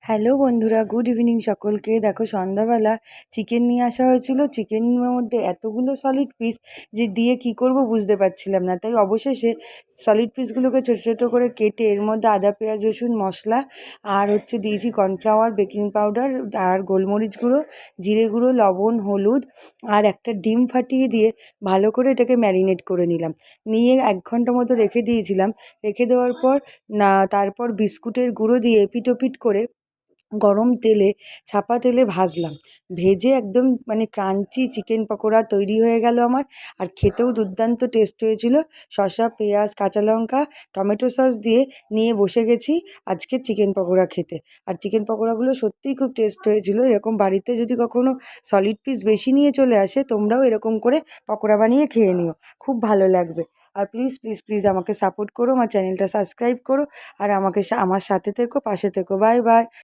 Hello বন্ধুরা, good evening সকলকে। দেখো সন্ধ্যাবেলা চিকেন নিয়ে আসা হয়েছিল। চিকেনের মধ্যে এতগুলো সলিড পিস যে দিয়ে কি করব বুঝতে পারছিলাম না, তাই অবশেষে সলিড পিসগুলোকে ছোটো ছোটো করে কেটে এর মধ্যে আদা পেঁয়াজ রসুন মশলা আর দিয়েছি কর্নফ্লাওয়ার, বেকিং পাউডার আর গোলমরিচ গুঁড়ো, জিরে গুঁড়ো, লবণ, হলুদ আর একটা ডিম ফাটিয়ে দিয়ে ভালো করে এটাকে ম্যারিনেট করে নিলাম। নিয়ে 1 ঘন্টা মতো রেখে দিয়েছিলাম। রেখে দেওয়ার পর তারপর বিস্কুটের গুঁড়ো দিয়ে এপিট ওপিট করে গরম তেলে, ছাপা তেলে ভাজলাম। ভেজে একদম মানে ক্রাঞ্চি চিকেন পকোড়া তৈরি হয়ে গেল আমার। আর খেতেও দুর্দান্ত টেস্ট হয়েছিল। শসা, পেঁয়াজ, কাঁচা লঙ্কা, টমেটো সস দিয়ে নিয়ে বসে গেছি আজকে চিকেন পকোড়া খেতে। আর চিকেন পকোড়াগুলো সত্যিই খুব টেস্ট হয়েছিল। এরকম বাড়িতে যদি কখনো সলিড পিস বেশি নিয়ে চলে আসে, তোমরাও এরকম করে পকোড়া বানিয়ে খেয়ে নিও, খুব ভালো লাগবে। আর প্লিজ প্লিজ প্লিজ আমাকে সাপোর্ট করো, আমার চ্যানেলটা সাবস্ক্রাইব করো আর আমার সাথে থেকো, পাশে থেকো। Bye bye.